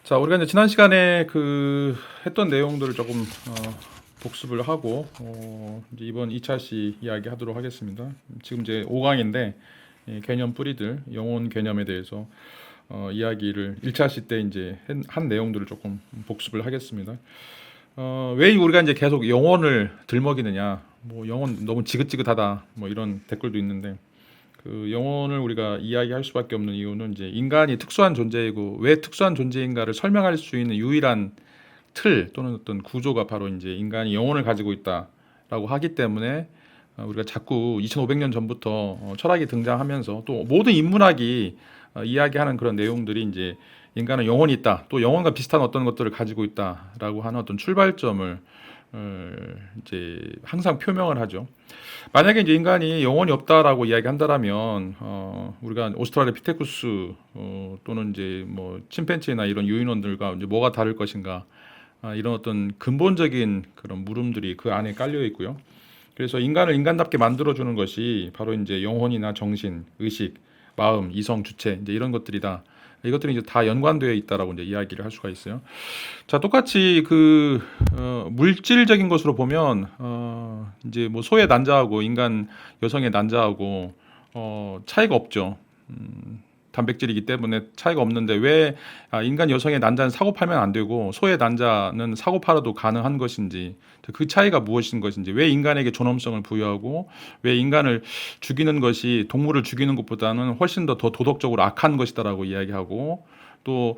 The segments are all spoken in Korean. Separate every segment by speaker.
Speaker 1: 자, 우리가 이제 지난 시간에 했던 내용들을 조금 복습을 하고 이제 이번 2차시 이야기 하도록 하겠습니다. 지금 이제 5강인데 개념 뿌리들, 영혼 개념에 대해서 이야기를 1차시 때 이제 한 내용들을 조금 복습을 하겠습니다. 왜 우리가 이제 계속 영혼을 들먹이느냐? 뭐 영혼 너무 지긋지긋하다. 뭐 이런 댓글도 있는데 영혼을 우리가 이야기할 수밖에 없는 이유는 이제 인간이 특수한 존재이고 왜 특수한 존재인가를 설명할 수 있는 유일한 틀 또는 어떤 구조가 바로 이제 인간이 영혼을 가지고 있다라고 하기 때문에 우리가 자꾸 2500년 전부터 철학이 등장하면서 또 모든 인문학이 이야기하는 그런 내용들이 이제 인간은 영혼이 있다, 또 영혼과 비슷한 어떤 것들을 가지고 있다라고 하는 어떤 출발점을 이제 항상 표명을 하죠. 만약에 이제 인간이 영혼이 없다라고 이야기한다라면 우리가 오스트랄로피테쿠스 또는 이제 뭐 침팬지나 이런 유인원들과 이제 뭐가 다를 것인가, 이런 어떤 근본적인 그런 물음들이 그 안에 깔려 있고요. 그래서 인간을 인간답게 만들어주는 것이 바로 이제 영혼이나 정신, 의식, 마음, 이성, 주체 이제 이런 것들이다. 이것들이 이제 다 연관되어 있다라고 이제 이야기를 할 수가 있어요. 자, 똑같이 물질적인 것으로 보면 이제 뭐 소의 난자하고 인간 여성의 난자하고 차이가 없죠. 단백질이기 때문에 차이가 없는데 왜 인간 여성의 난자는 사고 팔면 안 되고 소의 난자는 사고 팔아도 가능한 것인지, 그 차이가 무엇인 것인지, 왜 인간에게 존엄성을 부여하고 왜 인간을 죽이는 것이 동물을 죽이는 것보다는 훨씬 더 도덕적으로 악한 것이다라고 이야기하고, 또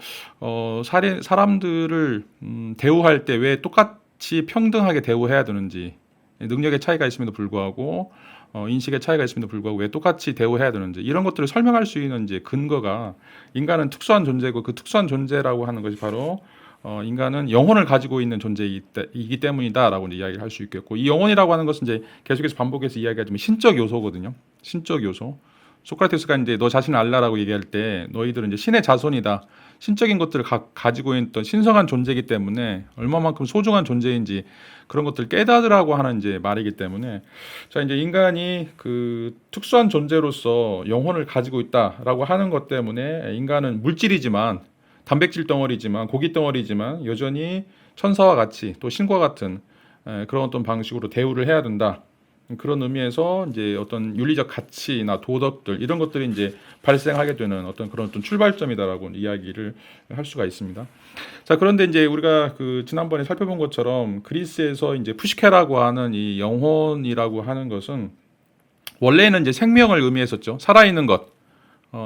Speaker 1: 사람들을 대우할 때 왜 똑같이 평등하게 대우해야 되는지, 능력의 차이가 있음에도 불구하고 인식의 차이가 있음에도 불구하고 왜 똑같이 대우해야 되는지, 이런 것들을 설명할 수 있는 이제 근거가 인간은 특수한 존재고, 그 특수한 존재라고 하는 것이 바로 인간은 영혼을 가지고 있는 존재이기 때문이다라고 이제 이야기를 할 수 있겠고, 이 영혼이라고 하는 것은 이제 계속해서 반복해서 이야기하지만 신적 요소거든요. 신적 요소. 소크라테스가 이제 너 자신을 알라라고 얘기할 때 너희들은 이제 신의 자손이다. 신적인 것들을 가지고 있던 신성한 존재이기 때문에 얼마만큼 소중한 존재인지 그런 것들을 깨닫으라고 하는 이제 말이기 때문에, 자, 이제 인간이 그 특수한 존재로서 영혼을 가지고 있다라고 하는 것 때문에 인간은 물질이지만, 단백질 덩어리지만, 고기 덩어리지만 여전히 천사와 같이 또 신과 같은 그런 어떤 방식으로 대우를 해야 된다. 그런 의미에서 이제 어떤 윤리적 가치나 도덕들 이런 것들이 이제 발생하게 되는 어떤 그런 어떤 출발점이다라고 이야기를 할 수가 있습니다. 자, 그런데 이제 우리가 지난번에 살펴본 것처럼 그리스에서 이제 푸시케라고 하는 이 영혼이라고 하는 것은 원래는 이제 생명을 의미했었죠. 살아있는 것.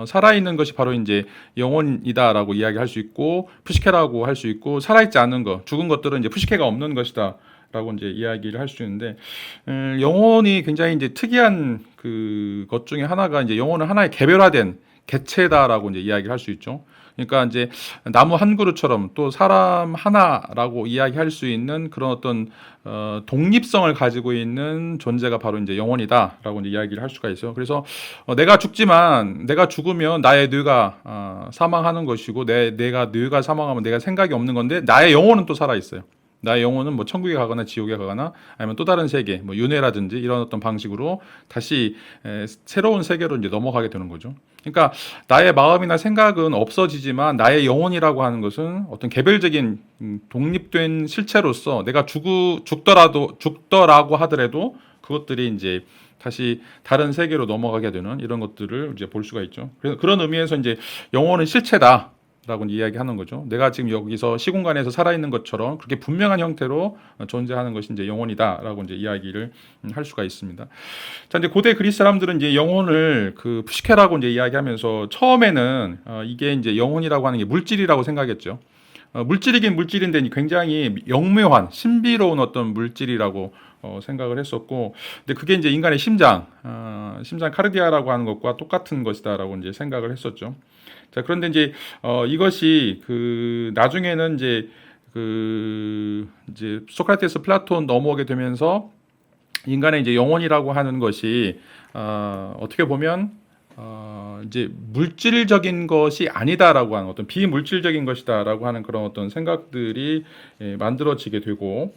Speaker 1: 살아있는 것이 바로 이제 영혼이다라고 이야기할 수 있고, 푸시케라고 할 수 있고, 살아있지 않은 것, 죽은 것들은 이제 푸시케가 없는 것이다. 라고 이제 이야기를 할 수 있는데, 영혼이 굉장히 이제 특이한 것 중에 하나가 이제 영혼은 하나의 개별화된 개체다라고 이제 이야기를 할 수 있죠. 그러니까 이제 나무 한 그루처럼 또 사람 하나라고 이야기할 수 있는 그런 어떤 독립성을 가지고 있는 존재가 바로 이제 영혼이다라고 이제 이야기를 할 수가 있어요. 그래서 내가 죽지만, 내가 죽으면 나의 뇌가 사망하는 것이고, 내가 뇌가 사망하면 내가 생각이 없는 건데 나의 영혼은 또 살아 있어요. 나의 영혼은 뭐 천국에 가거나 지옥에 가거나 아니면 또 다른 세계, 뭐 윤회라든지 이런 어떤 방식으로 다시 새로운 세계로 이제 넘어가게 되는 거죠. 그러니까 나의 마음이나 생각은 없어지지만 나의 영혼이라고 하는 것은 어떤 개별적인 독립된 실체로서 내가 죽더라고 하더라도 그것들이 이제 다시 다른 세계로 넘어가게 되는 이런 것들을 이제 볼 수가 있죠. 그래서 그런 의미에서 이제 영혼은 실체다. 라고 이야기하는 거죠. 내가 지금 여기서 시공간에서 살아있는 것처럼 그렇게 분명한 형태로 존재하는 것이 이제 영혼이다라고 이제 이야기를 할 수가 있습니다. 자, 이제 고대 그리스 사람들은 이제 영혼을 푸시케라고 이제 이야기하면서 처음에는 이게 이제 영혼이라고 하는 게 물질이라고 생각했죠. 물질이긴 물질인데 굉장히 영묘한 신비로운 어떤 물질이라고 생각을 했었고, 근데 그게 이제 인간의 심장 카르디아라고 하는 것과 똑같은 것이다라고 이제 생각을 했었죠. 자, 그런데 이제 이것이 나중에는 이제 소크라테스, 플라톤 넘어오게 되면서 인간의 이제 영혼이라고 하는 것이 어떻게 보면 이제 물질적인 것이 아니다라고 하는 어떤 비물질적인 것이다라고 하는 그런 어떤 생각들이 만들어지게 되고,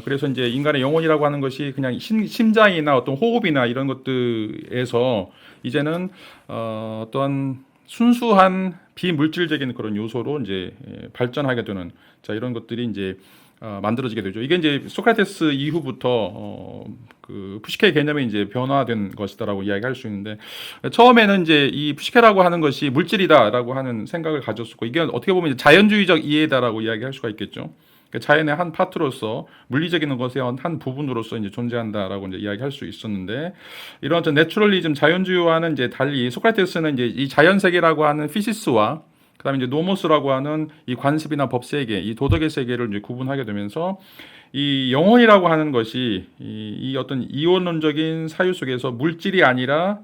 Speaker 1: 그래서 이제 인간의 영혼이라고 하는 것이 그냥 심장이나 어떤 호흡이나 이런 것들에서 이제는 어떤 순수한 비물질적인 그런 요소로 이제 발전하게 되는 자 이런 것들이 이제 만들어지게 되죠. 이게 이제 소크라테스 이후부터 그 푸시케 개념이 이제 변화된 것이다라고 이야기할 수 있는데 처음에는 이제 이 푸시케라고 하는 것이 물질이다라고 하는 생각을 가졌었고 이게 어떻게 보면 이제 자연주의적 이해다라고 이야기할 수가 있겠죠. 자연의 한 파트로서 물리적인 것의 한 부분으로서 이제 존재한다라고 이제 이야기할 수 있었는데 이런 어떤 내추럴리즘 자연주의와는 이제 달리 소크라테스는 이제 이 자연 세계라고 하는 피시스와 그다음에 이제 노모스라고 하는 이 관습이나 법 세계, 이 도덕의 세계를 이제 구분하게 되면서 이 영혼이라고 하는 것이 이 어떤 이원론적인 사유 속에서 물질이 아니라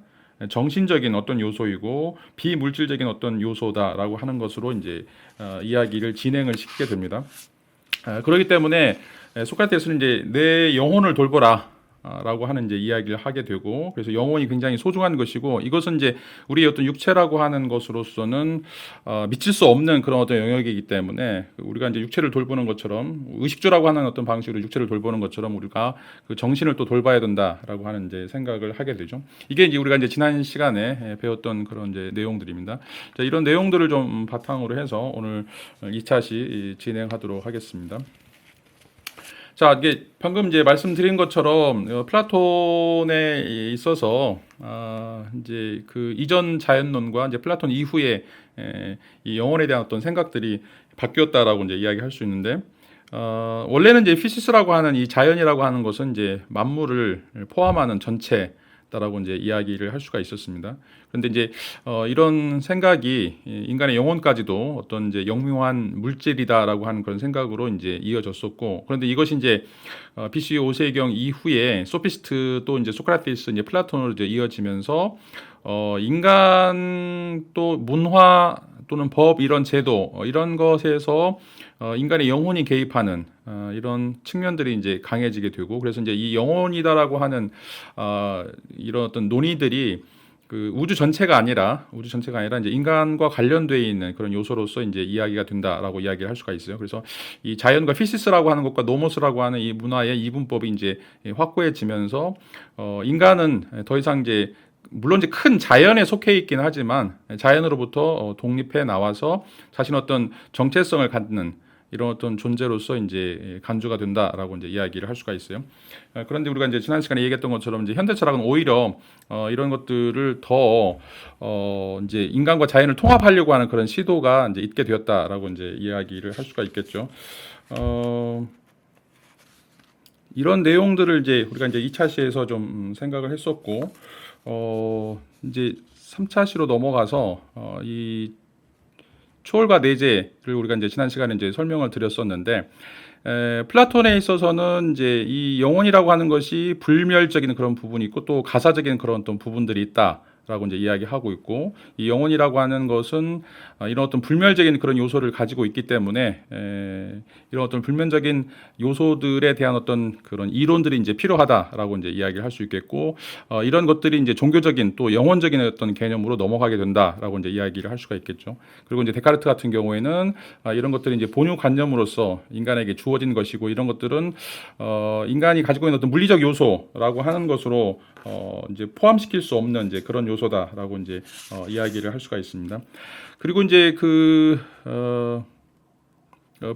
Speaker 1: 정신적인 어떤 요소이고 비물질적인 어떤 요소다라고 하는 것으로 이제 이야기를 진행을 시키게 됩니다. 그렇기 때문에 소크라테스는 이제 내 영혼을 돌보라. 라고 하는 이제 이야기를 하게 되고 그래서 영혼이 굉장히 소중한 것이고 이것은 이제 우리의 어떤 육체라고 하는 것으로서는 미칠 수 없는 그런 어떤 영역이기 때문에 우리가 이제 육체를 돌보는 것처럼 의식주라고 하는 어떤 방식으로 육체를 돌보는 것처럼 우리가 그 정신을 또 돌봐야 된다라고 하는 이제 생각을 하게 되죠. 이게 이제 우리가 이제 지난 시간에 배웠던 그런 이제 내용들입니다. 자, 이런 내용들을 좀 바탕으로 해서 오늘 2차시 진행하도록 하겠습니다. 자, 이게 방금 이제 말씀드린 것처럼 플라톤에 있어서 이제 그 이전 자연론과 이제 플라톤 이후에 이 영혼에 대한 어떤 생각들이 바뀌었다라고 이제 이야기할 수 있는데 원래는 이제 피시스라고 하는 이 자연이라고 하는 것은 이제 만물을 포함하는 전체다라고 이제 이야기를 할 수가 있었습니다. 그런데 이제 이런 생각이 인간의 영혼까지도 어떤 이제 영묘한 물질이다라고 하는 그런 생각으로 이제 이어졌었고, 그런데 이것이 이제 BC 5세경 이후에 소피스트 또 이제 소크라테스 이제 플라톤으로 이제 이어지면서 인간 또 문화 또는 법 이런 제도 이런 것에서 인간의 영혼이 개입하는 이런 측면들이 이제 강해지게 되고, 그래서 이제 이 영혼이다라고 하는 이런 어떤 논의들이 그 우주 전체가 아니라 이제 인간과 관련되어 있는 그런 요소로서 이제 이야기가 된다라고 이야기를 할 수가 있어요. 그래서 이 자연과 피시스라고 하는 것과 노모스라고 하는 이 문화의 이분법이 이제 확고해지면서 인간은 더 이상 이제 물론 이제 큰 자연에 속해 있긴 하지만 자연으로부터 독립해 나와서 자신 어떤 정체성을 갖는 이런 어떤 존재로서 이제 간주가 된다라고 이제 이야기를 할 수가 있어요. 그런데 우리가 이제 지난 시간에 얘기했던 것처럼 이제 현대 철학은 오히려 이런 것들을 더 이제 인간과 자연을 통합하려고 하는 그런 시도가 이제 있게 되었다라고 이제 이야기를 할 수가 있겠죠. 이런 내용들을 이제 우리가 이제 2차 시에서 좀 생각을 했었고, 이제 3차 시로 넘어가서 이 초월과 내재를 우리가 이제 지난 시간에 이제 설명을 드렸었는데, 플라톤에 있어서는 이제 이 영혼이라고 하는 것이 불멸적인 그런 부분이 있고 또 가사적인 그런 어떤 부분들이 있다라고 이제 이야기하고 있고, 이 영혼이라고 하는 것은 이런 어떤 불멸적인 그런 요소를 가지고 있기 때문에 이런 어떤 불면적인 요소들에 대한 어떤 그런 이론들이 이제 필요하다라고 이제 이야기를 할 수 있겠고, 이런 것들이 이제 종교적인 또 영혼적인 어떤 개념으로 넘어가게 된다라고 이제 이야기를 할 수가 있겠죠. 그리고 이제 데카르트 같은 경우에는 이런 것들이 이제 본유관념으로서 인간에게 주어진 것이고, 이런 것들은 인간이 가지고 있는 어떤 물리적 요소라고 하는 것으로 이제 포함시킬 수 없는 이제 그런 요소다라고 이제 이야기를 할 수가 있습니다. 그리고 이제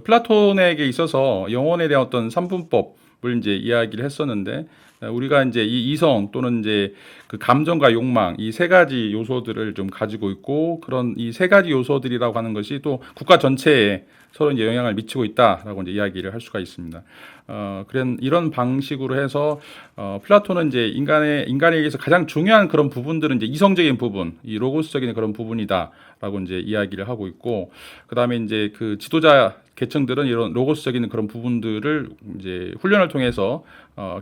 Speaker 1: 플라톤에게 있어서 영혼에 대한 어떤 삼분법을 이제 이야기를 했었는데, 우리가 이제 이 이성 또는 이제 그 감정과 욕망 이 세 가지 요소들을 좀 가지고 있고, 그런 이 세 가지 요소들이라고 하는 것이 또 국가 전체에 서로 이제 영향을 미치고 있다라고 이제 이야기를 할 수가 있습니다. 이런 방식으로 해서 플라톤은 이제 인간에게서 가장 중요한 그런 부분들은 이제 이성적인 부분, 이 로고스적인 그런 부분이다라고 이제 이야기를 하고 있고, 그다음에 이제 그 지도자 계층들은 이런 로고스적인 그런 부분들을 이제 훈련을 통해서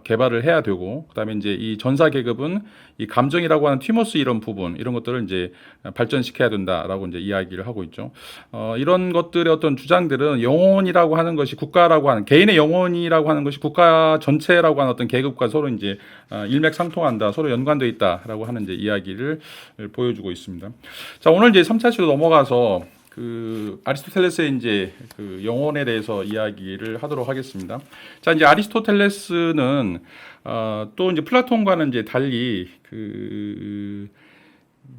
Speaker 1: 개발을 해야 되고, 그다음에 이제 이 전사 계급은 이 감정이라고 하는 티모스 이런 부분 이런 것들을 이제 발전시켜야 된다라고 이제 이야기를 하고 있죠. 이런 것들의 어떤 주장들은 영혼이라고 하는 것이 국가라고 하는 개인의 영혼이라고 하는 것이 국가 전체라고 하는 어떤 계급과 서로 이제 일맥상통한다, 서로 연관되어 있다라고 하는 이제 이야기를 보여주고 있습니다. 자, 오늘 이제 3차시로 넘어가서 그 아리스토텔레스의 이제 그 영혼에 대해서 이야기를 하도록 하겠습니다. 자, 이제 아리스토텔레스는 또 이제 플라톤과는 이제 달리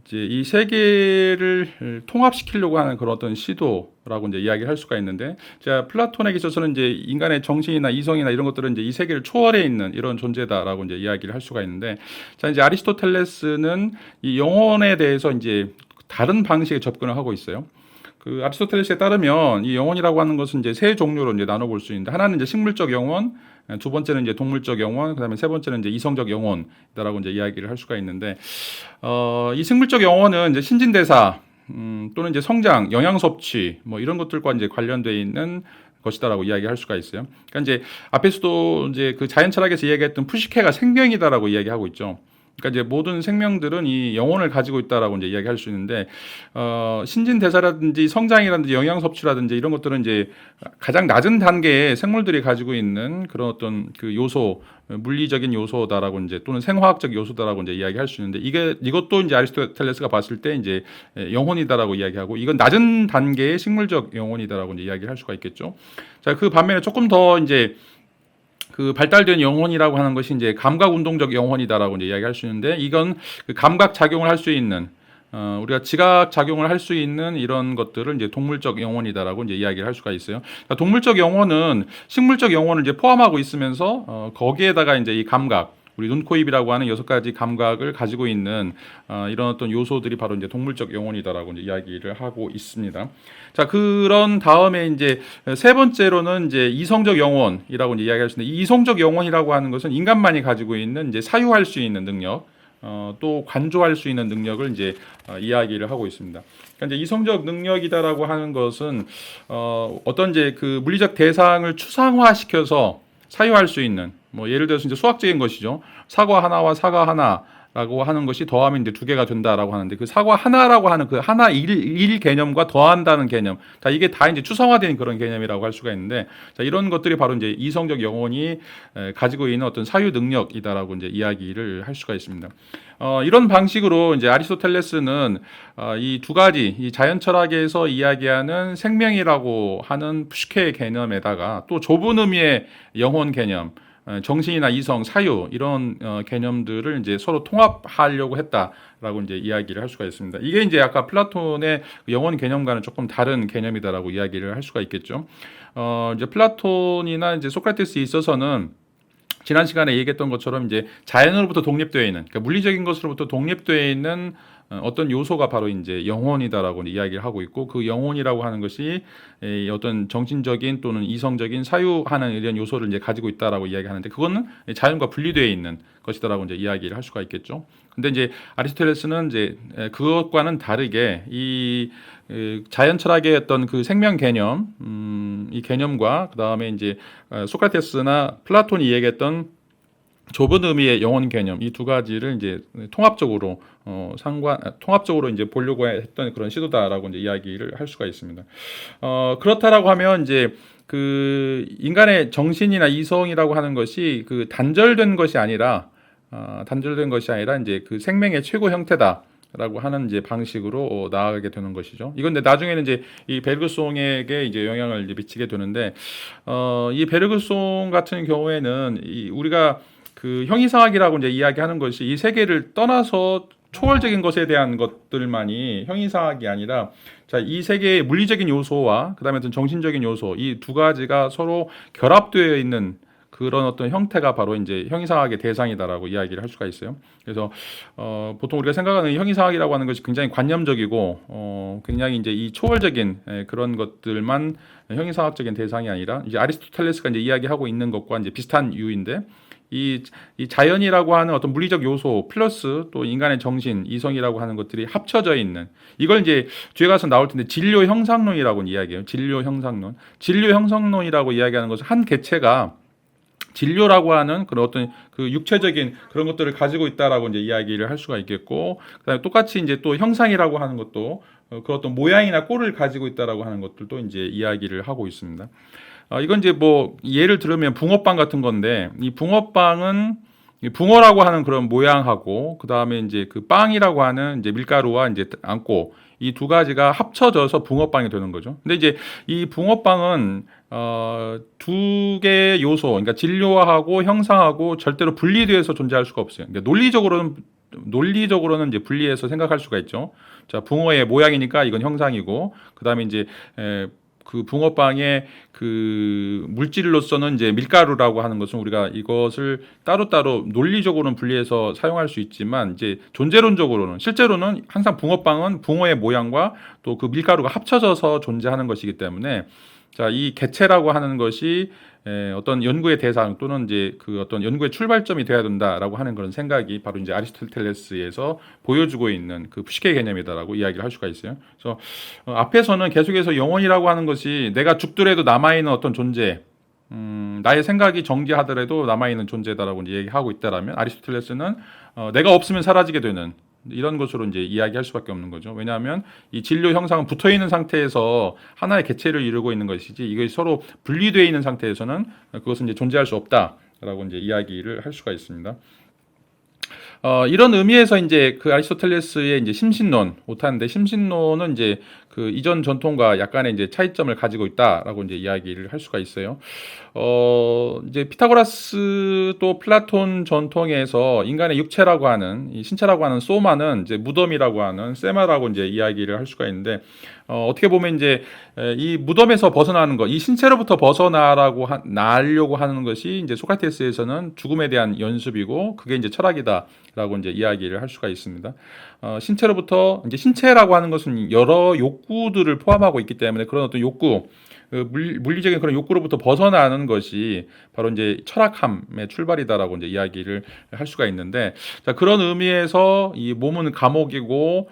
Speaker 1: 이제 이 세 개를 통합시키려고 하는 그런 어떤 시도라고 이제 이야기를 할 수가 있는데, 자, 플라톤에게 있어서는 이제 인간의 정신이나 이성이나 이런 것들은 이제 이 세 개를 초월해 있는 이런 존재다라고 이제 이야기를 할 수가 있는데, 자, 이제 아리스토텔레스는 이 영혼에 대해서 이제 다른 방식의 접근을 하고 있어요. 그 아리스토텔레스에 따르면 이 영혼이라고 하는 것은 이제 세 종류로 이제 나눠볼 수 있는데, 하나는 이제 식물적 영혼, 두 번째는 이제 동물적 영혼, 그다음에 세 번째는 이제 이성적 영혼이다라고 이제 이야기를 할 수가 있는데, 이 식물적 영혼은 이제 신진대사, 또는 이제 성장, 영양 섭취, 뭐 이런 것들과 이제 관련되어 있는 것이다라고 이야기할 수가 있어요. 그러니까 이제 앞에서도 이제 그 자연 철학에서 이야기했던 푸시케가 생명이다라고 이야기하고 있죠. 그러니까 이제 모든 생명들은 이 영혼을 가지고 있다라고 이제 이야기할 수 있는데, 신진 대사라든지 성장이라든지 영양 섭취라든지 이런 것들은 이제 가장 낮은 단계의 생물들이 가지고 있는 그런 어떤 그 요소, 물리적인 요소다라고 이제, 또는 생화학적 요소다라고 이제 이야기할 수 있는데, 이것도 이제 아리스토텔레스가 봤을 때 이제 영혼이다라고 이야기하고, 이건 낮은 단계의 식물적 영혼이다라고 이제 이야기를 할 수가 있겠죠. 자, 그 반면에 조금 더 이제 그 발달된 영혼이라고 하는 것이 이제 감각 운동적 영혼이다라고 이제 이야기할 수 있는데, 이건 그 감각 작용을 할 수 있는, 우리가 지각 작용을 할 수 있는 이런 것들을 이제 동물적 영혼이다라고 이제 이야기를 할 수가 있어요. 그러니까 동물적 영혼은 식물적 영혼을 이제 포함하고 있으면서 거기에다가 이제 이 감각, 우리 눈, 코, 입이라고 하는 6가지 감각을 가지고 있는 이런 어떤 요소들이 바로 이제 동물적 영혼이다라고 이제 이야기를 하고 있습니다. 자, 그런 다음에 이제 세 번째로는 이제 이성적 영혼이라고 이제 이야기할 수 있는데, 이 이성적 영혼이라고 하는 것은 인간만이 가지고 있는 이제 사유할 수 있는 능력, 또 관조할 수 있는 능력을 이제 이야기를 하고 있습니다. 그러니까 이제 이성적 능력이다라고 하는 것은 어떤 이제 그 물리적 대상을 추상화시켜서 사유할 수 있는, 뭐 예를 들어서 이제 수학적인 것이죠. 사과 하나와 사과 하나라고 하는 것이 더하면 이제 두 개가 된다라고 하는데, 그 사과 하나라고 하는 그 하나 일 개념과 더한다는 개념, 자, 이게 다 이제 추상화된 그런 개념이라고 할 수가 있는데, 자, 이런 것들이 바로 이제 이성적 영혼이 가지고 있는 어떤 사유 능력이다라고 이제 이야기를 할 수가 있습니다. 이런 방식으로 이제 아리스토텔레스는 이 두 가지, 이 자연 철학에서 이야기하는 생명이라고 하는 푸시케의 개념에다가 또 좁은 의미의 영혼 개념, 정신이나 이성, 사유 이런 개념들을 이제 서로 통합하려고 했다라고 이제 이야기를 할 수가 있습니다. 이게 이제 아까 플라톤의 영혼 개념과는 조금 다른 개념이다라고 이야기를 할 수가 있겠죠. 이제 플라톤이나 이제 소크라테스에 있어서는 지난 시간에 얘기했던 것처럼 이제 자연으로부터 독립되어 있는, 그러니까 물리적인 것으로부터 독립되어 있는 어떤 요소가 바로 이제 영혼이다라고 이야기를 하고 있고, 그 영혼이라고 하는 것이 어떤 정신적인 또는 이성적인 사유하는 이런 요소를 이제 가지고 있다라고 이야기하는데, 그거는 자연과 분리되어 있는 것이다라고 이제 이야기를 할 수가 있겠죠. 근데 이제 아리스토텔레스는 이제 그것과는 다르게 이 자연 철학의 어떤 그 생명 개념, 이 개념과 그 다음에 이제 소크라테스나 플라톤이 얘기했던 좁은 의미의 영혼 개념, 이 두 가지를 이제 통합적으로 통합적으로 이제 보려고 했던 그런 시도다라고 이제 이야기를 할 수가 있습니다. 그렇다라고 하면 이제 그 인간의 정신이나 이성이라고 하는 것이 그 단절된 것이 아니라 이제 그 생명의 최고 형태다라고 하는 이제 방식으로 나아가게 되는 것이죠. 이건 근데 나중에는 이제 이 베르그송에게 이제 영향을 이제 미치게 되는데, 이 베르그송 같은 경우에는 우리가 그 형이상학이라고 이제 이야기하는 것이 이 세계를 떠나서 초월적인 것에 대한 것들만이 형이상학이 아니라, 자, 이 세계의 물리적인 요소와 그다음에 어떤 정신적인 요소, 이 두 가지가 서로 결합되어 있는 그런 어떤 형태가 바로 이제 형이상학의 대상이다라고 이야기를 할 수가 있어요. 그래서 보통 우리가 생각하는 형이상학이라고 하는 것이 굉장히 관념적이고 굉장히 이제 이 초월적인 그런 것들만 형이상학적인 대상이 아니라, 이제 아리스토텔레스가 이제 이야기하고 있는 것과 이제 비슷한 이유인데, 이 자연이라고 하는 어떤 물리적 요소 플러스 또 인간의 정신, 이성이라고 하는 것들이 합쳐져 있는, 이걸 이제 뒤에 가서 나올 텐데 진료 형상론이라고 이야기해요. 진료 형상론. 진료 형상론이라고 이야기하는 것은 한 개체가 진료라고 하는 그런 어떤 그 육체적인 그런 것들을 가지고 있다라고 이제 이야기를 할 수가 있겠고, 그다음에 똑같이 이제 또 형상이라고 하는 것도 그 어떤 모양이나 꼴을 가지고 있다라고 하는 것들도 이제 이야기를 하고 있습니다. 이건 이제 뭐 예를 들으면 붕어빵 같은 건데, 이 붕어빵은 붕어라고 하는 그런 모양하고 그 다음에 이제 그 빵이라고 하는 이제 밀가루와 이제 안고, 이 두 가지가 합쳐져서 붕어빵이 되는 거죠. 근데 이제 이 붕어빵은 두 개의 요소, 그러니까 진료하고 형상하고 절대로 분리되어서 존재할 수가 없어요. 그러니까 논리적으로는 논리적으로는 이제 분리해서 생각할 수가 있죠. 자, 붕어의 모양이니까 이건 형상이고, 그다음에 이제 그 붕어빵의 그 물질로서는 이제 밀가루라고 하는 것은 우리가 이것을 따로따로 논리적으로는 분리해서 사용할 수 있지만 이제 존재론적으로는 실제로는 항상 붕어빵은 붕어의 모양과 또 그 밀가루가 합쳐져서 존재하는 것이기 때문에 자, 이 개체라고 하는 것이 어떤 연구의 대상 또는 이제 그 어떤 연구의 출발점이 되어야 된다라고 하는 그런 생각이 바로 이제 아리스토텔레스에서 보여주고 있는 그 푸시케 개념이다라고 이야기를 할 수가 있어요. 그래서 앞에서는 계속해서 영혼이라고 하는 것이 내가 죽더라도 남아있는 어떤 존재, 나의 생각이 정지하더라도 남아있는 존재다라고 이제 얘기하고 있다라면 아리스토텔레스는 내가 없으면 사라지게 되는 이런 것으로 이제 이야기할 수밖에 없는 거죠. 왜냐하면 이 진료 형상은 붙어 있는 상태에서 하나의 개체를 이루고 있는 것이지 이것이 서로 분리되어 있는 상태에서는 그것은 이제 존재할 수 없다라고 이제 이야기를 할 수가 있습니다. 이런 의미에서 이제 그 아리스토텔레스의 이제 심신론 오타인데 심신론은 이제 그 이전 전통과 약간의 이제 차이점을 가지고 있다라고 이제 이야기를 할 수가 있어요. 이제 피타고라스 또 플라톤 전통에서 인간의 육체라고 하는 이 신체라고 하는 소마는 이제 무덤이라고 하는 세마라고 이제 이야기를 할 수가 있는데 어떻게 보면 이제 이 무덤에서 벗어나는 것, 이 신체로부터 나려고 하는 것이 이제 소크라테스에서는 죽음에 대한 연습이고 그게 이제 철학이다라고 이제 이야기를 할 수가 있습니다. 신체로부터 이제 신체라고 하는 것은 여러 욕구들을 포함하고 있기 때문에 그런 어떤 욕구 물리적인 그런 욕구로부터 벗어나는 것이 바로 이제 철학함의 출발이다라고 이제 이야기를 할 수가 있는데 자, 그런 의미에서 이 몸은 감옥이고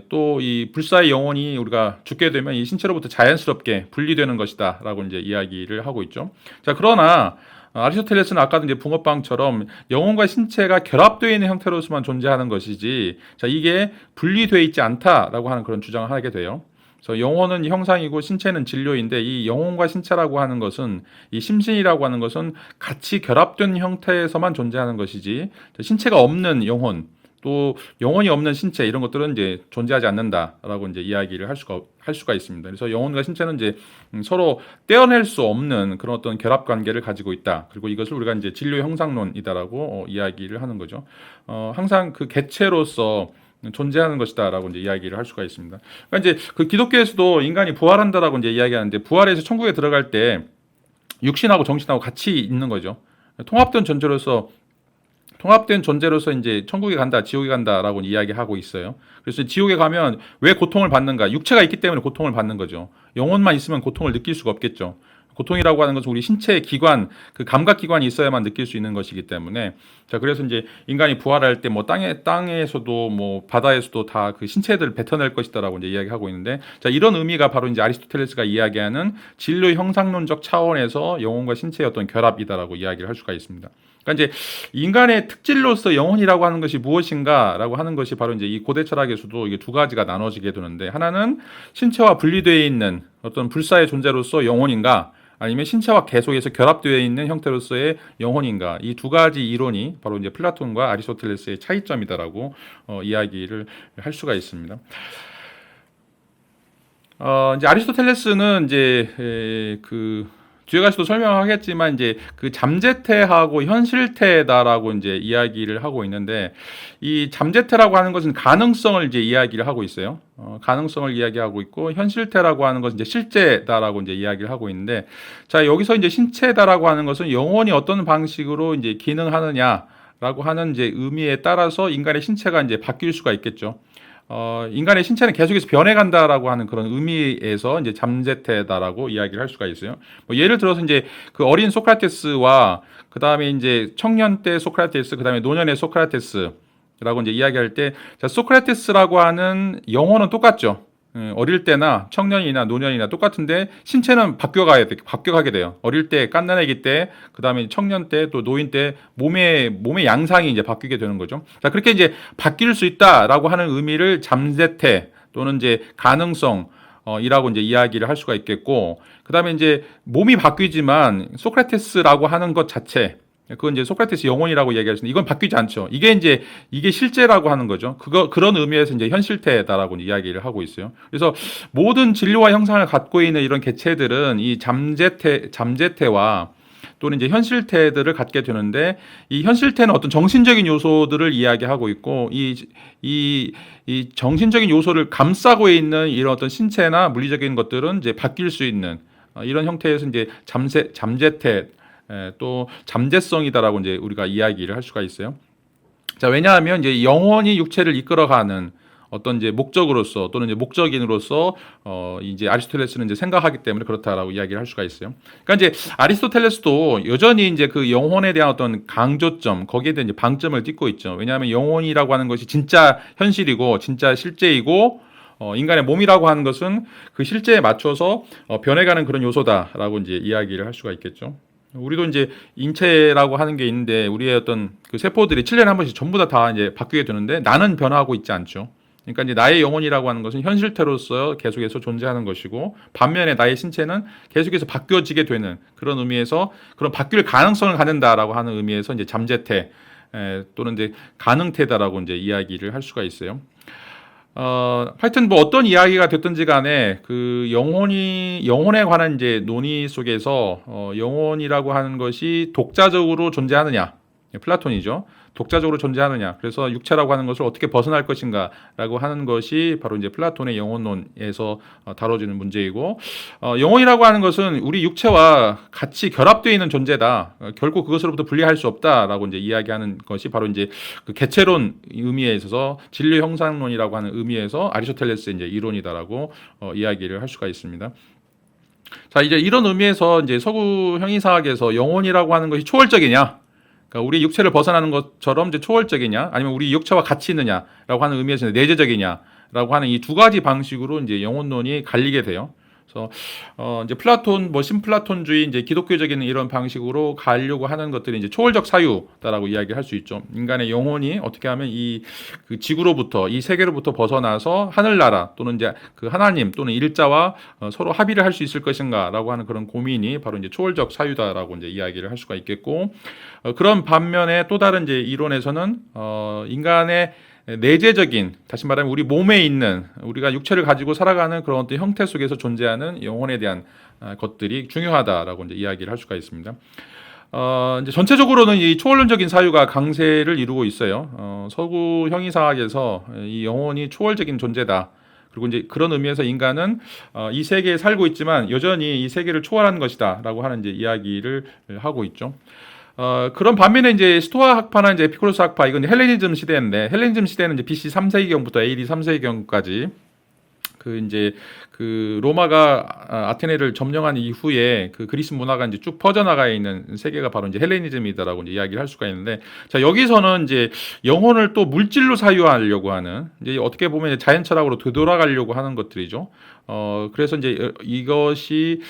Speaker 1: 또 이 불사의 영혼이 우리가 죽게 되면 이 신체로부터 자연스럽게 분리되는 것이다라고 이제 이야기를 하고 있죠. 자, 그러나 아리스토텔레스는 아까도 이제 붕어빵처럼 영혼과 신체가 결합되어 있는 형태로서만 존재하는 것이지, 자, 이게 분리되어 있지 않다라고 하는 그런 주장을 하게 돼요. 그래서 영혼은 형상이고 신체는 진료인데 이 영혼과 신체라고 하는 것은 이 심신이라고 하는 것은 같이 결합된 형태에서만 존재하는 것이지 신체가 없는 영혼 또 영혼이 없는 신체 이런 것들은 이제 존재하지 않는다라고 이제 이야기를 할 수가 있습니다. 그래서 영혼과 신체는 이제 서로 떼어낼 수 없는 그런 어떤 결합 관계를 가지고 있다. 그리고 이것을 우리가 이제 진료 형상론이다라고 이야기를 하는 거죠. 항상 그 개체로서 존재하는 것이다라고 이제 이야기를 할 수가 있습니다. 그러니까 이제 그 기독교에서도 인간이 부활한다라고 이제 이야기하는데 부활해서 천국에 들어갈 때 육신하고 정신하고 같이 있는 거죠. 통합된 존재로서 이제 천국에 간다, 지옥에 간다라고 이야기하고 있어요. 그래서 지옥에 가면 왜 고통을 받는가? 육체가 있기 때문에 고통을 받는 거죠. 영혼만 있으면 고통을 느낄 수가 없겠죠. 고통이라고 하는 것은 우리 신체의 기관, 그 감각 기관이 있어야만 느낄 수 있는 것이기 때문에 자, 그래서 이제 인간이 부활할 때 뭐 땅에서도 뭐 바다에서도 다 그 신체들을 뱉어낼 것이다라고 이제 이야기하고 있는데 자, 이런 의미가 바로 이제 아리스토텔레스가 이야기하는 진료 형상론적 차원에서 영혼과 신체의 어떤 결합이다라고 이야기를 할 수가 있습니다. 그러니까 이제 인간의 특질로서 영혼이라고 하는 것이 무엇인가라고 하는 것이 바로 이제 이 고대 철학에서도 이게 두 가지가 나눠지게 되는데 하나는 신체와 분리되어 있는 어떤 불사의 존재로서 영혼인가 아니면 신체와 계속해서 결합되어 있는 형태로서의 영혼인가 이 두 가지 이론이 바로 이제 플라톤과 아리스토텔레스의 차이점이다라고 이야기를 할 수가 있습니다. 이제 아리스토텔레스는 이제 뒤에 가서도 설명하겠지만 이제 그 잠재태하고 현실태다라고 이제 이야기를 하고 있는데 이 잠재태라고 하는 것은 가능성을 이제 이야기를 하고 있어요. 가능성을 이야기하고 있고 현실태라고 하는 것은 이제 실제다라고 이제 이야기를 하고 있는데 자, 여기서 이제 신체다라고 하는 것은 영혼이 어떤 방식으로 이제 기능하느냐라고 하는 이제 의미에 따라서 인간의 신체가 이제 바뀔 수가 있겠죠. 인간의 신체는 계속해서 변해간다라고 하는 그런 의미에서 이제 잠재태다라고 이야기를 할 수가 있어요. 뭐 예를 들어서 이제 그 어린 소크라테스와 그 다음에 이제 청년 때 소크라테스, 그 다음에 노년의 소크라테스라고 이제 이야기할 때, 자, 소크라테스라고 하는 영혼은 똑같죠. 어릴 때나 청년이나 노년이나 똑같은데 신체는 바뀌어가게 돼요. 어릴 때 갓난아기 때, 그 다음에 청년 때, 또 노인 때 몸의 양상이 이제 바뀌게 되는 거죠. 자, 그렇게 이제 바뀔 수 있다라고 하는 의미를 잠재태 또는 이제 가능성 이라고 이제 이야기를 할 수가 있겠고, 그 다음에 이제 몸이 바뀌지만 소크라테스라고 하는 것 자체, 그건 이제 소크라테스 영혼이라고 얘기하시는데 이건 바뀌지 않죠. 이게 실제라고 하는 거죠. 그런 의미에서 이제 현실태다라고 이야기를 하고 있어요. 그래서 모든 진료와 형상을 갖고 있는 이런 개체들은 이 잠재태와 또는 이제 현실태들을 갖게 되는데 이 현실태는 어떤 정신적인 요소들을 이야기하고 있고 이 정신적인 요소를 감싸고 있는 이런 어떤 신체나 물리적인 것들은 이제 바뀔 수 있는 이런 형태에서 이제 잠재태 또 잠재성이다라고 이제 우리가 이야기를 할 수가 있어요. 자, 왜냐하면 이제 영혼이 육체를 이끌어가는 어떤 이제 목적으로서 또는 이제 목적인으로서 이제 아리스토텔레스는 이제 생각하기 때문에 그렇다라고 이야기를 할 수가 있어요. 그러니까 이제 아리스토텔레스도 여전히 이제 그 영혼에 대한 어떤 강조점 거기에 대한 이제 방점을 띠고 있죠. 왜냐하면 영혼이라고 하는 것이 진짜 현실이고 진짜 실제이고 인간의 몸이라고 하는 것은 그 실제에 맞춰서 변해가는 그런 요소다라고 이제 이야기를 할 수가 있겠죠. 우리도 이제 인체라고 하는 게 있는데 우리의 어떤 그 세포들이 7년에 한 번씩 전부 다 이제 바뀌게 되는데 나는 변화하고 있지 않죠. 그러니까 이제 나의 영혼이라고 하는 것은 현실태로서 계속해서 존재하는 것이고 반면에 나의 신체는 계속해서 바뀌어지게 되는 그런 의미에서 그런 바뀔 가능성을 갖는다라고 하는 의미에서 이제 잠재태 또는 이제 가능태다라고 이제 이야기를 할 수가 있어요. 하여튼 뭐 어떤 이야기가 됐든지 간에 그 영혼에 관한 이제 논의 속에서 영혼이라고 하는 것이 독자적으로 존재하느냐, 플라톤이죠. 독자적으로 존재하느냐. 그래서 육체라고 하는 것을 어떻게 벗어날 것인가라고 하는 것이 바로 이제 플라톤의 영혼론에서 다뤄지는 문제이고, 영혼이라고 하는 것은 우리 육체와 같이 결합되어 있는 존재다. 결국 그것으로부터 분리할 수 없다라고 이제 이야기하는 것이 바로 이제 그 개체론 의미에 있어서 진리 형상론이라고 하는 의미에서 아리스토텔레스의 이제 이론이다라고 이야기를 할 수가 있습니다. 자, 이제 이런 의미에서 이제 서구 형이사학에서 영혼이라고 하는 것이 초월적이냐? 그러니까 우리 육체를 벗어나는 것처럼 이제 초월적이냐, 아니면 우리 육체와 같이 있느냐라고 하는 의미에서 내재적이냐라고 하는 이 두 가지 방식으로 이제 영혼론이 갈리게 돼요. 그래서 이제 플라톤, 뭐 신플라톤주의, 이제 기독교적인 이런 방식으로 가려고 하는 것들이 이제 초월적 사유다라고 이야기할 수 있죠. 인간의 영혼이 어떻게 하면 그 지구로부터, 이 세계로부터 벗어나서 하늘나라 또는 이제 그 하나님 또는 일자와 서로 합의를 할 수 있을 것인가라고 하는 그런 고민이 바로 이제 초월적 사유다라고 이제 이야기를 할 수가 있겠고, 그런 반면에 또 다른 이제 이론에서는 인간의 내재적인, 다시 말하면 우리 몸에 있는, 우리가 육체를 가지고 살아가는 그런 어떤 형태 속에서 존재하는 영혼에 대한 것들이 중요하다라고 이제 이야기를 할 수가 있습니다. 이제 전체적으로는 이 초월론적인 사유가 강세를 이루고 있어요. 서구 형이사학에서 이 영혼이 초월적인 존재다. 그리고 이제 그런 의미에서 인간은 이 세계에 살고 있지만 여전히 이 세계를 초월하는 것이다라고 하는 이제 이야기를 하고 있죠. 그런 반면에 이제 스토아 학파나 이제 에피쿠로스 학파, 이건 헬레니즘 시대인데, 헬레니즘 시대는 이제 BC 3세기경부터 AD 3세기경까지 그 로마가 아테네를 점령한 이후에 그 그리스 문화가 이제 쭉 퍼져나가 있는 세계가 바로 이제 헬레니즘이다라고 이제 이야기를 할 수가 있는데, 자, 여기서는 이제 영혼을 또 물질로 사유하려고 하는, 이제 어떻게 보면 이제 자연 철학으로 되돌아가려고 하는 것들이죠. 그래서 이제 이것이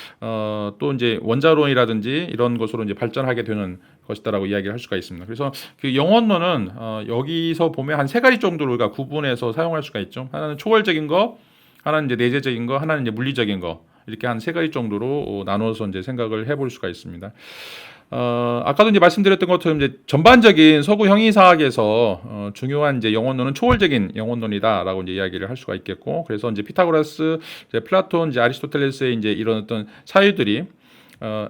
Speaker 1: 또 이제 원자론이라든지 이런 것으로 이제 발전하게 되는 것이다라고 이야기를 할 수가 있습니다. 그래서 그 영혼론은 여기서 보면 한 세 가지 정도로 우리가 구분해서 사용할 수가 있죠. 하나는 초월적인 거, 하나는 이제 내재적인 거, 하나는 이제 물리적인 거, 이렇게 한 세 가지 정도로 나눠서 이제 생각을 해볼 수가 있습니다. 아까도 이제 말씀드렸던 것처럼 이제 전반적인 서구 형이사학에서 중요한 이제 영혼론은 초월적인 영혼론이다라고 이제 이야기를 할 수가 있겠고, 그래서 이제 피타고라스, 이제 플라톤, 이제 아리스토텔레스의 이제 이런 어떤 사유들이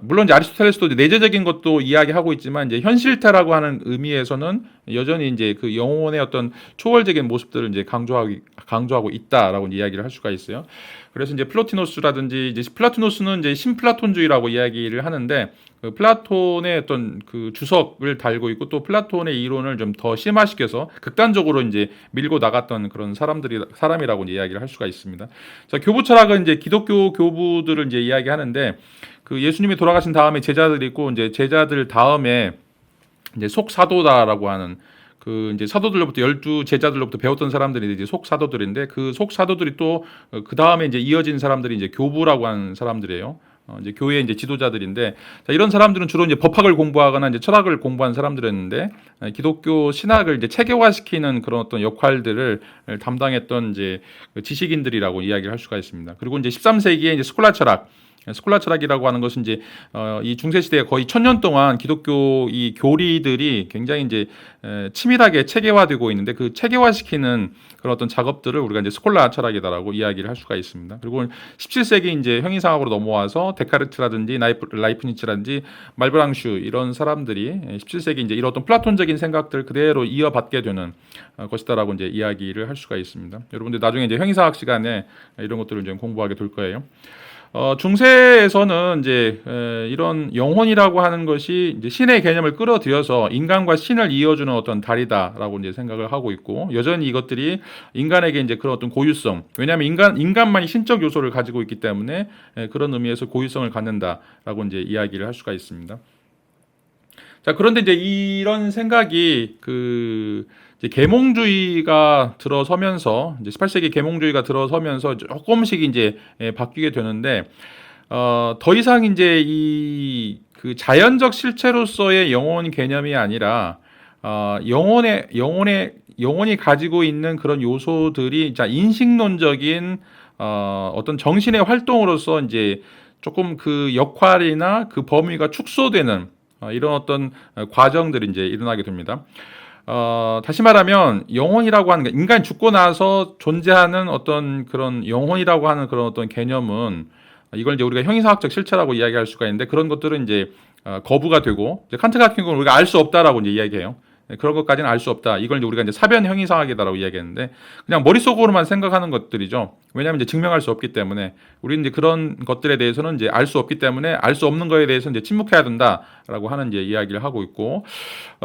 Speaker 1: 물론 이제 아리스토텔레스도 내재적인 것도 이야기하고 있지만 이제 현실태라고 하는 의미에서는 여전히 이제 그 영혼의 어떤 초월적인 모습들을 이제 강조하고 있다라고 이제 이야기를 할 수가 있어요. 그래서 이제 플로티노스라든지 이제 플라토노스는 이제 신플라톤주의라고 이야기를 하는데, 그 플라톤의 어떤 그 주석을 달고 있고 또 플라톤의 이론을 좀 더 심화시켜서 극단적으로 이제 밀고 나갔던 그런 사람이라고 이제 이야기를 할 수가 있습니다. 자, 교부 철학은 이제 기독교 교부들을 이제 이야기하는데, 그 예수님이 돌아가신 다음에 제자들이 있고 이제 제자들 다음에 이제 속사도다라고 하는 그 이제 사도들로부터 12 제자들로부터 배웠던 사람들이 이제 속사도들인데, 그 속사도들이 또 그 다음에 이제 이어진 사람들이 이제 교부라고 하는 사람들이에요. 이제 교회의 이제 지도자들인데, 자, 이런 사람들은 주로 이제 법학을 공부하거나 이제 철학을 공부한 사람들이었는데, 기독교 신학을 이제 체계화시키는 그런 어떤 역할들을 담당했던 이제 지식인들이라고 이야기를 할 수가 있습니다. 그리고 이제 13세기에 이제 스콜라 철학, 스콜라 철학이라고 하는 것은 이제 이 중세 시대에 거의 1000년 동안 기독교 이 교리들이 굉장히 이제 치밀하게 체계화되고 있는데 그 체계화시키는 그런 어떤 작업들을 우리가 이제 스콜라 철학이다라고 이야기를 할 수가 있습니다. 그리고 17세기 이제 형이상학으로 넘어와서 데카르트라든지 라이프니츠라든지 말브랑슈 이런 사람들이 17세기 이제 이런 어떤 플라톤적인 생각들 그대로 이어받게 되는 것이다라고 이제 이야기를 할 수가 있습니다. 여러분들 나중에 이제 형이상학 시간에 이런 것들을 이제 공부하게 될 거예요. 중세에서는 이제 이런 영혼이라고 하는 것이 이제 신의 개념을 끌어들여서 인간과 신을 이어주는 어떤 다리다라고 이제 생각을 하고 있고, 여전히 이것들이 인간에게 이제 그런 어떤 고유성, 왜냐하면 인간만이 신적 요소를 가지고 있기 때문에 그런 의미에서 고유성을 갖는다라고 이제 이야기를 할 수가 있습니다. 자, 그런데 이제 이런 생각이 이제 계몽주의가 들어서면서 이제 18세기 계몽주의가 들어서면서 조금씩 이제 바뀌게 되는데 더 이상 이제 그 자연적 실체로서의 영혼 개념이 아니라 영혼이 가지고 있는 그런 요소들이 자 인식론적인 어떤 정신의 활동으로서 이제 조금 그 역할이나 그 범위가 축소되는 이런 어떤 과정들이 이제 일어나게 됩니다. 다시 말하면 영혼이라고 하는 게 인간이 죽고 나서 존재하는 어떤 그런 영혼이라고 하는 그런 어떤 개념은 이걸 이제 우리가 형이상학적 실체라고 이야기할 수가 있는데 그런 것들은 이제 거부가 되고 이제 칸트 같은 경우는 우리가 알 수 없다라고 이제 이야기해요. 그런 것까지는 알 수 없다. 이걸 이제 우리가 이제 사변 형이상학이다라고 이야기했는데 그냥 머릿속으로만 생각하는 것들이죠. 왜냐하면 이제 증명할 수 없기 때문에 우리는 이제 그런 것들에 대해서는 이제 알 수 없기 때문에 알 수 없는 거에 대해서 이제 침묵해야 된다라고 하는 이제 이야기를 하고 있고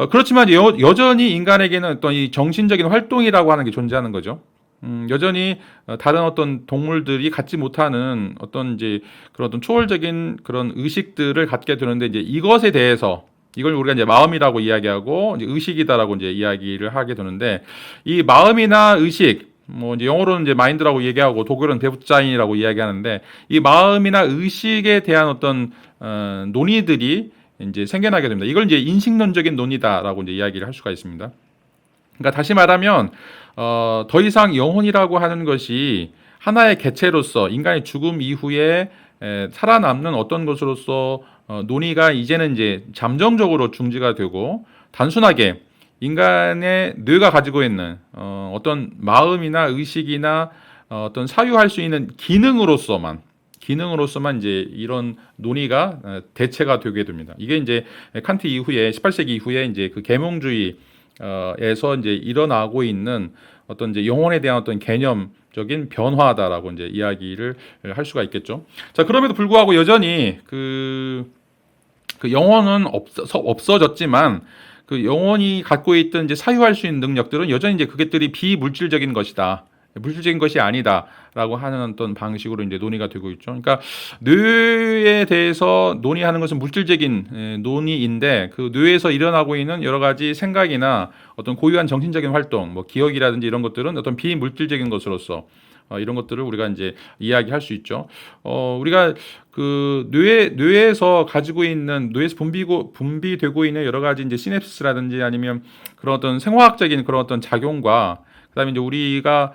Speaker 1: 그렇지만 여전히 인간에게는 어떤 이 정신적인 활동이라고 하는 게 존재하는 거죠. 여전히 다른 어떤 동물들이 갖지 못하는 어떤 이제 그런 어떤 초월적인 그런 의식들을 갖게 되는데 이제 이것에 대해서 이걸 우리가 이제 마음이라고 이야기하고 이제 의식이다라고 이제 이야기를 하게 되는데 이 마음이나 의식 뭐 이제 영어로는 이제 마인드라고 얘기하고 독일어는 베부자인이라고 이야기하는데 이 마음이나 의식에 대한 어떤 논의들이 이제 생겨나게 됩니다. 이걸 이제 인식론적인 논의다라고 이제 이야기를 할 수가 있습니다. 그러니까 다시 말하면 더 이상 영혼이라고 하는 것이 하나의 개체로서 인간의 죽음 이후에 살아남는 어떤 것으로서 논의가 이제는 이제 잠정적으로 중지가 되고 단순하게 인간의 뇌가 가지고 있는 어떤 마음이나 의식이나 어떤 사유할 수 있는 기능으로서만 이제 이런 논의가 대체가 되게 됩니다. 이게 이제 칸트 이후에 18세기 이후에 이제 그 계몽주의에서 이제 일어나고 있는 어떤 이제 영혼에 대한 어떤 개념적인 변화다라고 이제 이야기를 할 수가 있겠죠. 자, 그럼에도 불구하고 여전히 그 영혼은 없어졌지만 그 영혼이 갖고 있던 이제 사유할 수 있는 능력들은 여전히 이제 그것들이 비물질적인 것이다. 물질적인 것이 아니다라고 하는 어떤 방식으로 이제 논의가 되고 있죠. 그러니까 뇌에 대해서 논의하는 것은 물질적인 논의인데 그 뇌에서 일어나고 있는 여러 가지 생각이나 어떤 고유한 정신적인 활동, 뭐 기억이라든지 이런 것들은 어떤 비물질적인 것으로서 이런 것들을 우리가 이제 이야기할 수 있죠. 우리가 그 뇌에서 가지고 있는 뇌에서 분비되고 있는 여러 가지 이제 시냅스라든지 아니면 그런 어떤 생화학적인 그런 어떤 작용과 그다음에 이제 우리가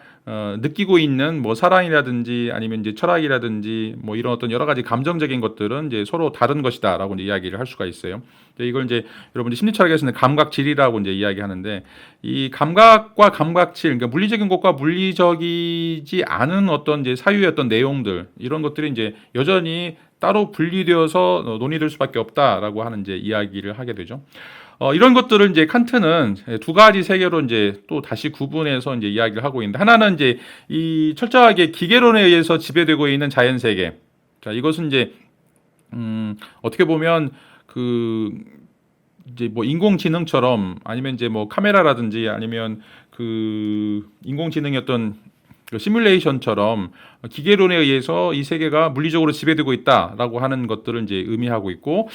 Speaker 1: 느끼고 있는 뭐 사랑이라든지 아니면 이제 철학이라든지 뭐 이런 어떤 여러 가지 감정적인 것들은 이제 서로 다른 것이다라고 이제 이야기를 할 수가 있어요. 이걸 이제 여러분들 심리철학에서는 감각질이라고 이제 이야기하는데 이 감각과 감각질, 그러니까 물리적인 것과 물리적이지 않은 어떤 이제 사유의 어떤 내용들 이런 것들이 이제 여전히 따로 분리되어서 논의될 수밖에 없다라고 하는 이제 이야기를 하게 되죠. 이런 것들을 이제 칸트는 두 가지 세계로 이제 또 다시 구분해서 이제 이야기를 하고 있는데 하나는 이제 이 철저하게 기계론에 의해서 지배되고 있는 자연 세계. 자, 이것은 이제 어떻게 보면 그 이제 뭐 인공지능처럼 아니면 이제 뭐 카메라라든지 아니면 그 인공지능의 어떤 그 시뮬레이션처럼 기계론에 의해서 이 세계가 물리적으로 지배되고 있다라고 하는 것들을 이제 의미하고 있고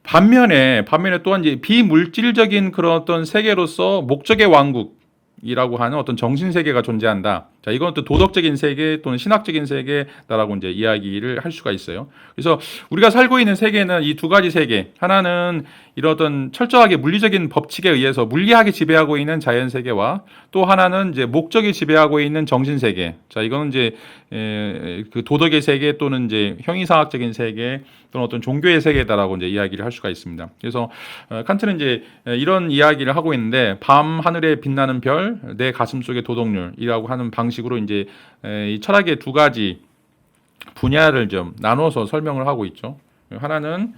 Speaker 1: 반면에 또한 이제 비물질적인 그런 어떤 세계로서 목적의 왕국이라고 하는 어떤 정신 세계가 존재한다. 자, 이건 또 도덕적인 세계 또는 신학적인 세계다라고 이제 이야기를 할 수가 있어요. 그래서 우리가 살고 있는 세계는 이 두 가지 세계, 하나는 이런 어떤 철저하게 물리적인 법칙에 의해서 물리하게 지배하고 있는 자연 세계와 또 하나는 이제 목적이 지배하고 있는 정신 세계. 자, 이거는 이제 그 도덕의 세계 또는 이제 형이상학적인 세계 또는 어떤 종교의 세계다라고 이제 이야기를 할 수가 있습니다. 그래서 칸트는 이제 이런 이야기를 하고 있는데 밤 하늘에 빛나는 별, 내 가슴 속의 도덕률이라고 하는 방식으로 이제 이 철학의 두 가지 분야를 좀 나눠서 설명을 하고 있죠. 하나는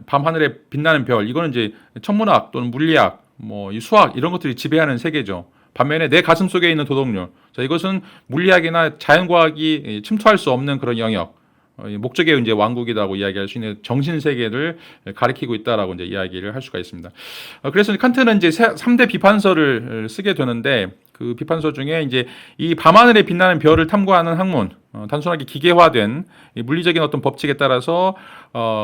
Speaker 1: 밤 하늘에 빛나는 별, 이거는 이제 천문학 또는 물리학, 뭐 이 수학 이런 것들이 지배하는 세계죠. 반면에 내 가슴 속에 있는 도덕률, 자, 이것은 물리학이나 자연과학이 침투할 수 없는 그런 영역, 목적의 이제 왕국이라고 이야기할 수 있는 정신 세계를 가리키고 있다라고 이제 이야기를 할 수가 있습니다. 그래서 칸트는 이제 3대 비판서를 쓰게 되는데 그 비판서 중에 이제 이 밤하늘에 빛나는 별을 탐구하는 학문, 단순하게 기계화된 물리적인 어떤 법칙에 따라서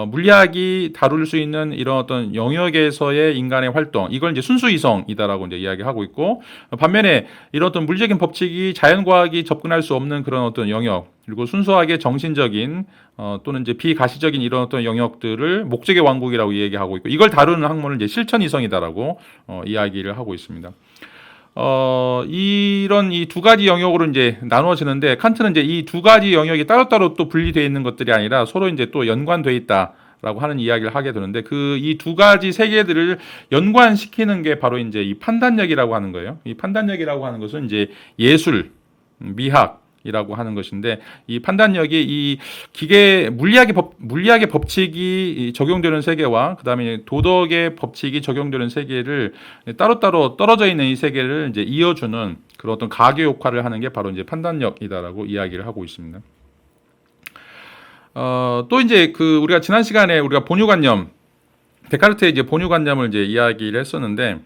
Speaker 1: 물리학이 다룰 수 있는 이런 어떤 영역에서의 인간의 활동, 이걸 이제 순수 이성이다라고 이제 이야기하고 있고, 반면에 이런 어떤 물리적인 법칙이 자연과학이 접근할 수 없는 그런 어떤 영역, 그리고 순수하게 정신적인 또는 이제 비가시적인 이런 어떤 영역들을 목적의 왕국이라고 얘기하고 있고, 이걸 다루는 학문을 이제 실천 이성이다라고 이야기를 하고 있습니다. 이런 이 두 가지 영역으로 이제 나누어지는데, 칸트는 이제 이 두 가지 영역이 따로따로 또 분리되어 있는 것들이 아니라 서로 이제 또 연관되어 있다라고 하는 이야기를 하게 되는데, 그 이 두 가지 세계들을 연관시키는 게 바로 이제 이 판단력이라고 하는 거예요. 이 판단력이라고 하는 것은 이제 예술, 미학, 이라고 하는 것인데, 이 판단력이 이 물리학의 법칙이 적용되는 세계와 그다음에 도덕의 법칙이 적용되는 세계를 따로따로 떨어져 있는 이 세계를 이제 이어주는 그런 어떤 가교 역할을 하는 게 바로 이제 판단력이다라고 이야기를 하고 있습니다. 또 이제 그 우리가 지난 시간에 우리가 본유관념, 데카르트의 이제 본유관념을 이제 이야기를 했었는데,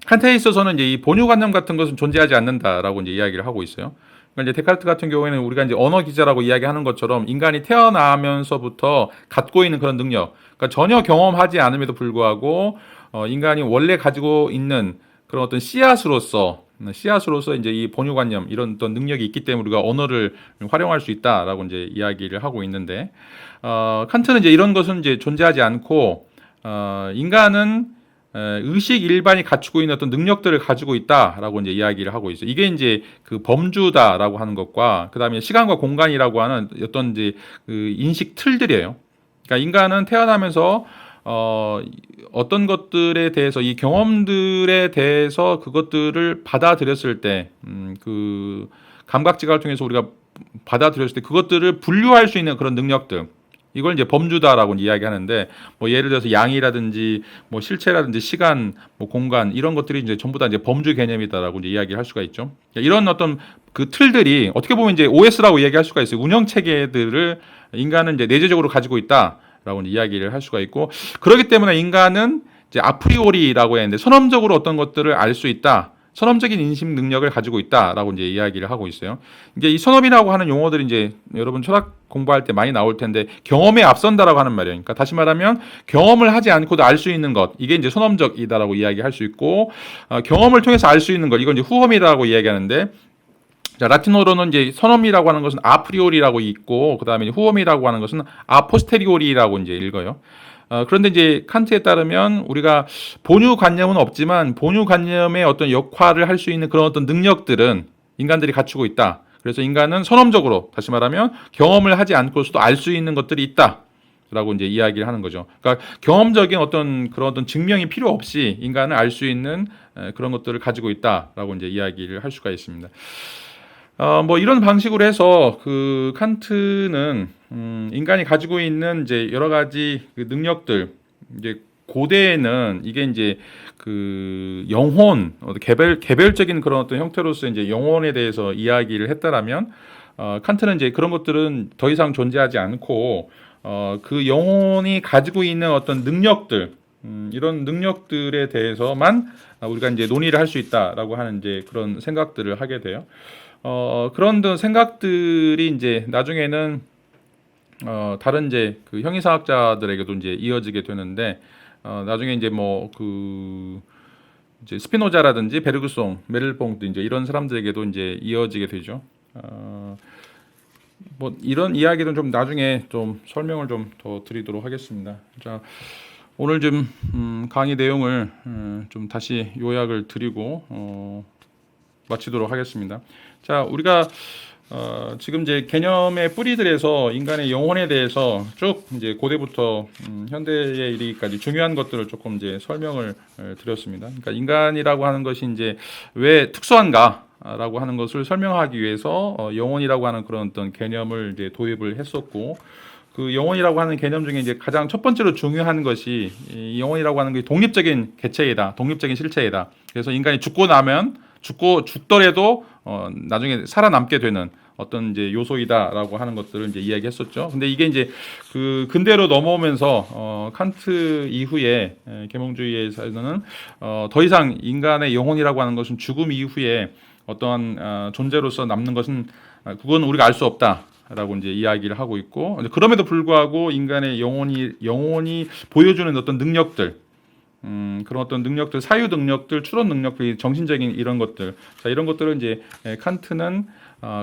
Speaker 1: 칸트에 있어서는 이제 이 본유관념 같은 것은 존재하지 않는다라고 이제 이야기를 하고 있어요. 그러니까 이제 데카르트 같은 경우에는 우리가 이제 언어 기자라고 이야기하는 것처럼 인간이 태어나면서부터 갖고 있는 그런 능력, 그러니까 전혀 경험하지 않음에도 불구하고 인간이 원래 가지고 있는 그런 어떤 씨앗으로서 이제 이 본유관념, 이런 어떤 능력이 있기 때문에 우리가 언어를 활용할 수 있다라고 이제 이야기를 하고 있는데, 칸트는 이제 이런 것은 이제 존재하지 않고 인간은 의식 일반이 갖추고 있는 어떤 능력들을 가지고 있다라고 이제 이야기를 하고 있어요. 이게 이제 그 범주다라고 하는 것과 그다음에 시간과 공간이라고 하는 어떤 이제 그 인식 틀들이에요. 그러니까 인간은 태어나면서 어떤 것들에 대해서, 이 경험들에 대해서 그것들을 받아들였을 때, 그 감각지각을 통해서 우리가 받아들였을 때 그것들을 분류할 수 있는 그런 능력들, 이걸 이제 범주다라고 이야기하는데, 뭐 예를 들어서 양이라든지 뭐 실체라든지 시간, 뭐 공간, 이런 것들이 이제 전부 다 이제 범주 개념이다라고 이제 이야기를 할 수가 있죠. 이런 어떤 그 틀들이 어떻게 보면 이제 OS라고 이야기할 수가 있어요. 운영 체계들을 인간은 이제 내재적으로 가지고 있다라고 이제 이야기를 할 수가 있고, 그렇기 때문에 인간은 이제 아프리오리라고 했는데 선언적으로 어떤 것들을 알 수 있다, 선험적인 인식 능력을 가지고 있다라고 이제 이야기를 하고 있어요. 이제 이 선험이라고 하는 용어들이 이제 여러분 철학 공부할 때 많이 나올 텐데, 경험에 앞선다라고 하는 말이에요. 그러니까 다시 말하면 경험을 하지 않고도 알 수 있는 것, 이게 이제 선험적이다라고 이야기할 수 있고, 경험을 통해서 알 수 있는 것, 이건 이제 후험이라고 이야기하는데, 자, 라틴어로는 이제 선험이라고 하는 것은 아프리오리라고 있고, 그 다음에 후험이라고 하는 것은 아포스테리오리라고 이제 읽어요. 그런데 이제 칸트에 따르면 우리가 본유관념은 없지만 본유관념의 어떤 역할을 할 수 있는 그런 어떤 능력들은 인간들이 갖추고 있다. 그래서 인간은 선험적으로, 다시 말하면 경험을 하지 않고서도 알 수 있는 것들이 있다라고 이제 이야기를 하는 거죠. 그러니까 경험적인 어떤 그런 어떤 증명이 필요 없이 인간은 알 수 있는 그런 것들을 가지고 있다라고 이제 이야기를 할 수가 있습니다. 뭐 이런 방식으로 해서 그 칸트는 인간이 가지고 있는 이제 여러 가지 그 능력들, 이제 고대에는 이게 이제 그 영혼, 개별적인 그런 어떤 형태로서 이제 영혼에 대해서 이야기를 했다라면, 칸트는 이제 그런 것들은 더 이상 존재하지 않고 그 영혼이 가지고 있는 어떤 능력들, 이런 능력들에 대해서만 우리가 이제 논의를 할 수 있다라고 하는 이제 그런 생각들을 하게 돼요. 그런 생각들이 이제 나중에는 다른 이제 그 형이상학자들에게도 이제 이어지게 되는데, 나중에 이제 뭐 이제 스피노자라든지 베르그송, 메를봉 이제 이런 사람들에게도 이제 이어지게 되죠. 뭐 이런 이야기는 좀 나중에 좀 설명을 좀 더 드리도록 하겠습니다. 자, 오늘 좀 강의 내용을 좀 다시 요약을 드리고 마치도록 하겠습니다. 자, 우리가 지금 이제 개념의 뿌리들에서 인간의 영혼에 대해서 쭉 이제 고대부터 현대에 이르기까지 중요한 것들을 조금 이제 설명을 드렸습니다. 그러니까 인간이라고 하는 것이 이제 왜 특수한가라고 하는 것을 설명하기 위해서 영혼이라고 하는 그런 어떤 개념을 이제 도입을 했었고, 그 영혼이라고 하는 개념 중에 이제 가장 첫 번째로 중요한 것이 이 영혼이라고 하는 게 독립적인 개체이다, 독립적인 실체이다. 그래서 인간이 죽더라도 나중에 살아남게 되는 어떤 이제 요소이다라고 하는 것들을 이제 이야기했었죠. 근데 이게 이제 그 근대로 넘어오면서 칸트 이후에 계몽주의에서는 더 이상 인간의 영혼이라고 하는 것은 죽음 이후에 어떠한 존재로서 남는 것은 그건 우리가 알 수 없다라고 이제 이야기를 하고 있고, 그럼에도 불구하고 인간의 영혼이 보여주는 어떤 능력들, 그런 어떤 능력들, 사유 능력들, 추론 능력들, 정신적인 이런 것들, 자, 이런 것들은 이제 칸트는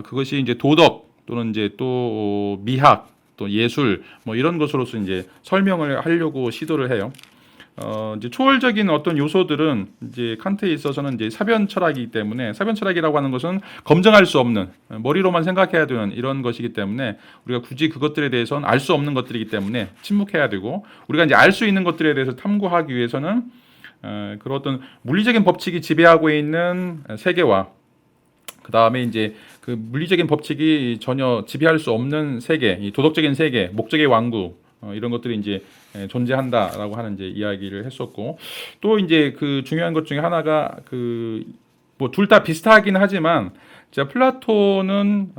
Speaker 1: 그것이 이제 도덕 또는 이제 또 미학 또 예술 뭐 이런 것으로서 이제 설명을 하려고 시도를 해요. 이제 초월적인 어떤 요소들은 이제 칸트에 있어서는 이제 사변 철학이기 때문에, 사변 철학이라고 하는 것은 검증할 수 없는, 머리로만 생각해야 되는 이런 것이기 때문에 우리가 굳이 그것들에 대해서는 알 수 없는 것들이기 때문에 침묵해야 되고, 우리가 이제 알 수 있는 것들에 대해서 탐구하기 위해서는 그런 어떤 물리적인 법칙이 지배하고 있는 세계와 그 다음에 이제 그 물리적인 법칙이 전혀 지배할 수 없는 세계, 이 도덕적인 세계, 목적의 왕국, 이런 것들이 이제 존재한다라고 하는 이제 이야기를 했었고, 또 이제 그 중요한 것 중에 하나가 그 뭐 둘 다 비슷하긴 하지만, 자, 플라톤은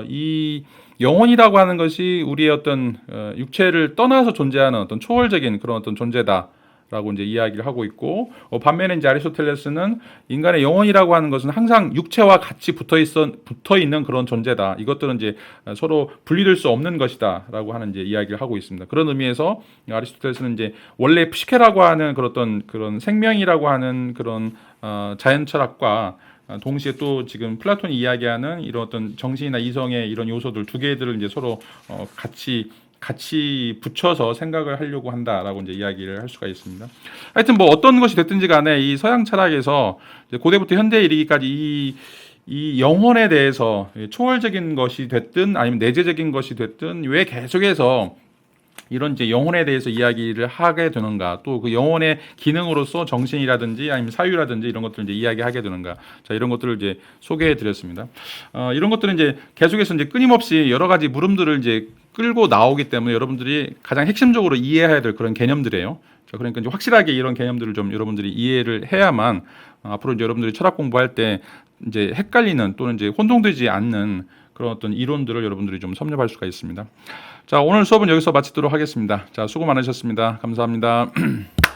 Speaker 1: 이 영혼이라고 하는 것이 우리의 어떤 육체를 떠나서 존재하는 어떤 초월적인 그런 어떤 존재다라고 이제 이야기를 하고 있고, 반면에 이제 아리스토텔레스는 인간의 영혼이라고 하는 것은 항상 육체와 같이 붙어 있는 그런 존재다. 이것들은 이제 서로 분리될 수 없는 것이다라고 하는 이제 이야기를 하고 있습니다. 그런 의미에서 아리스토텔레스는 이제 원래 프시케라고 하는 그런 생명이라고 하는 그런 자연 철학과 동시에 또 지금 플라톤이 이야기하는 이런 어떤 정신이나 이성의 이런 요소들 두 개들을 이제 서로 같이 붙여서 생각을 하려고 한다라고 이제 이야기를 할 수가 있습니다. 하여튼 뭐 어떤 것이 됐든지 간에 이 서양 철학에서 이제 고대부터 현대에 이르기까지 이 영혼에 대해서 초월적인 것이 됐든 아니면 내재적인 것이 됐든 왜 계속해서 이런 이제 영혼에 대해서 이야기를 하게 되는가, 또 그 영혼의 기능으로서 정신이라든지 아니면 사유라든지 이런 것들을 이제 이야기하게 되는가, 자, 이런 것들을 이제 소개해 드렸습니다. 이런 것들은 이제 계속해서 이제 끊임없이 여러 가지 물음들을 이제 끌고 나오기 때문에 여러분들이 가장 핵심적으로 이해해야 될 그런 개념들이에요. 자, 그러니까 이제 확실하게 이런 개념들을 좀 여러분들이 이해를 해야만 앞으로 이제 여러분들이 철학 공부할 때 이제 헷갈리는 또는 이제 혼동되지 않는 그런 어떤 이론들을 여러분들이 좀 섭렵할 수가 있습니다. 자, 오늘 수업은 여기서 마치도록 하겠습니다. 자, 수고 많으셨습니다. 감사합니다.